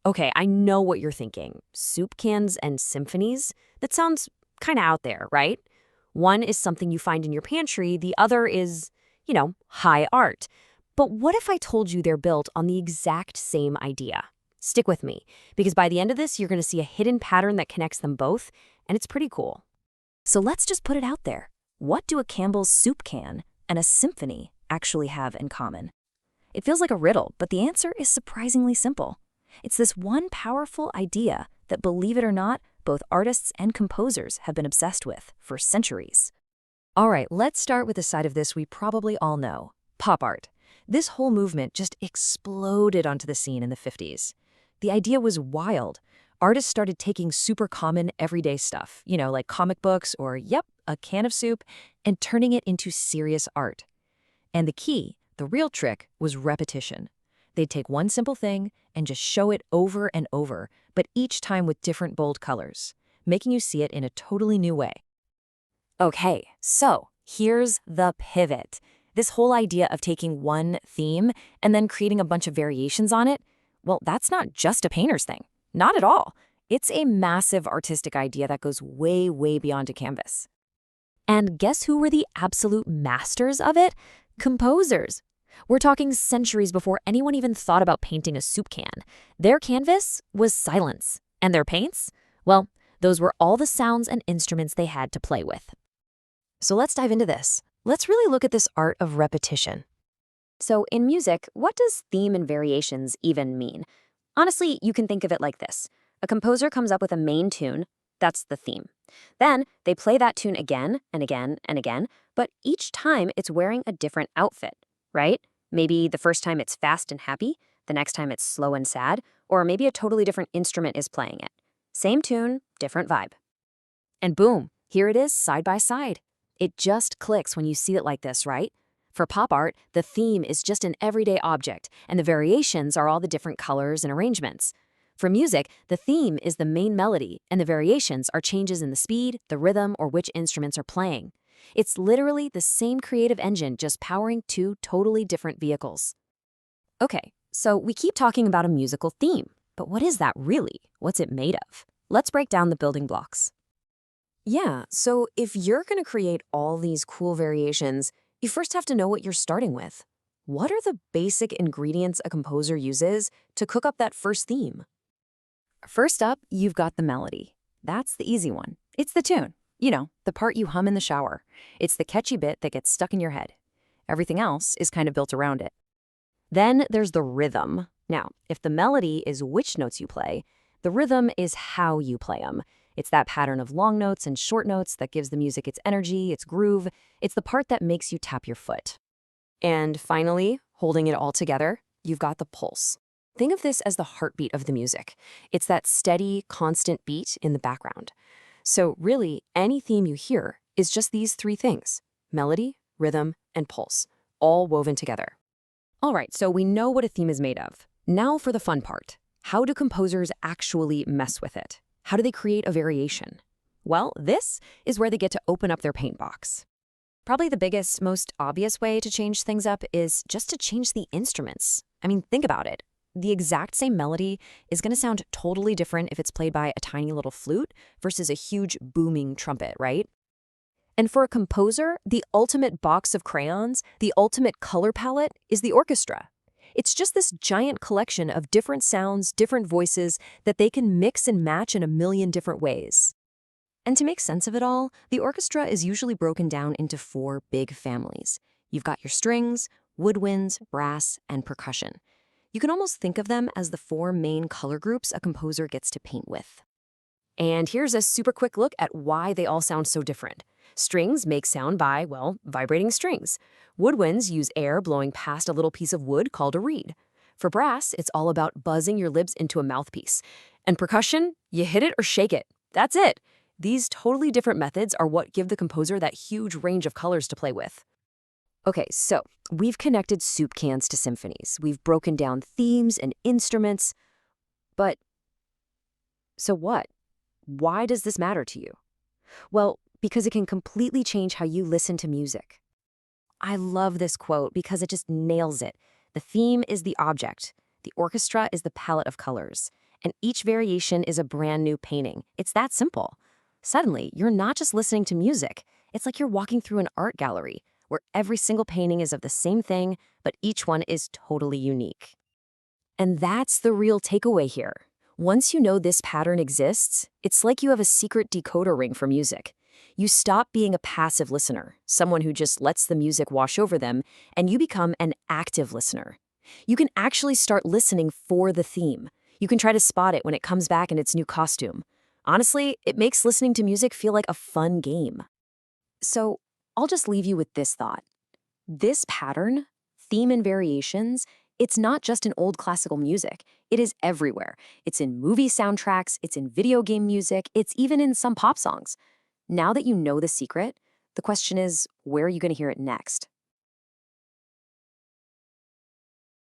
Okay, I know what you're thinking. Soup cans and symphonies? That sounds kind of out there, right? One is something you find in your pantry, the other is, high art. But what if I told you they're built on the exact same idea? Stick with me, because by the end of this, you're going to see a hidden pattern that connects them both, and it's pretty cool. So let's just put it out there. What do a Campbell's soup can and a symphony actually have in common? It feels like a riddle, but the answer is surprisingly simple. It's this one powerful idea that, believe it or not, both artists and composers have been obsessed with for centuries. All right, let's start with the side of this we probably all know, pop art. This whole movement just exploded onto the scene in the 50s. The idea was wild. Artists started taking super common everyday stuff, like comic books or, a can of soup, and turning it into serious art. And the key, the real trick, was repetition. They'd take one simple thing and just show it over and over, but each time with different bold colors, making you see it in a totally new way. Okay, so here's the pivot. This whole idea of taking one theme and then creating a bunch of variations on it, well, that's not just a painter's thing. Not at all. It's a massive artistic idea that goes way, way beyond a canvas. And guess who were the absolute masters of it? Composers. We're talking centuries before anyone even thought about painting a soup can. Their canvas was silence. And their paints? Well, those were all the sounds and instruments they had to play with. So let's dive into this. Let's really look at this art of repetition. So in music, what does theme and variations even mean? Honestly, you can think of it like this. A composer comes up with a main tune, that's the theme. Then they play that tune again and again and again, but each time it's wearing a different outfit, right? Maybe the first time it's fast and happy, the next time it's slow and sad, or maybe a totally different instrument is playing it. Same tune, different vibe. And boom, here it is side by side. It just clicks when you see it like this, right? For pop art, the theme is just an everyday object, and the variations are all the different colors and arrangements. For music, the theme is the main melody, and the variations are changes in the speed, the rhythm, or which instruments are playing. It's literally the same creative engine, just powering two totally different vehicles. Okay, so we keep talking about a musical theme, but what is that really? What's it made of? Let's break down the building blocks. Yeah, so if you're going to create all these cool variations, you first have to know what you're starting with. What are the basic ingredients a composer uses to cook up that first theme? First up, you've got the melody. That's the easy one. It's the tune. The part you hum in the shower. It's the catchy bit that gets stuck in your head. Everything else is kind of built around it. Then there's the rhythm. Now, if the melody is which notes you play, the rhythm is how you play them. It's that pattern of long notes and short notes that gives the music its energy, its groove. It's the part that makes you tap your foot. And finally, holding it all together, you've got the pulse. Think of this as the heartbeat of the music. It's that steady, constant beat in the background. So really, any theme you hear is just these three things: melody, rhythm, and pulse, all woven together. All right, so we know what a theme is made of. Now for the fun part. How do composers actually mess with it? How do they create a variation? Well, this is where they get to open up their paint box. Probably the biggest, most obvious way to change things up is just to change the instruments. I mean, think about it. The exact same melody is going to sound totally different if it's played by a tiny little flute versus a huge booming trumpet, right? And for a composer, the ultimate box of crayons, the ultimate color palette, is the orchestra. It's just this giant collection of different sounds, different voices that they can mix and match in a million different ways. And to make sense of it all, the orchestra is usually broken down into 4 big families. You've got your strings, woodwinds, brass, and percussion. You can almost think of them as the 4 main color groups a composer gets to paint with. And here's a super quick look at why they all sound so different. Strings make sound by, vibrating strings. Woodwinds use air blowing past a little piece of wood called a reed. For brass, it's all about buzzing your lips into a mouthpiece. And percussion, you hit it or shake it. That's it. These totally different methods are what give the composer that huge range of colors to play with. Okay, so we've connected soup cans to symphonies. We've broken down themes and instruments. But so what? Why does this matter to you? Well, because it can completely change how you listen to music. I love this quote because it just nails it. The theme is the object. The orchestra is the palette of colors. and each variation is a brand new painting. It's that simple. Suddenly, you're not just listening to music. It's like you're walking through an art gallery where every single painting is of the same thing, but each one is totally unique. And that's the real takeaway here. Once you know this pattern exists, it's like you have a secret decoder ring for music. You stop being a passive listener, someone who just lets the music wash over them, and you become an active listener. You can actually start listening for the theme. You can try to spot it when it comes back in its new costume. Honestly, it makes listening to music feel like a fun game. So, I'll just leave you with this thought. This pattern, theme and variations, it's not just in old classical music. It is everywhere. It's in movie soundtracks, it's in video game music, it's even in some pop songs. Now that you know the secret, the question is, where are you going to hear it next?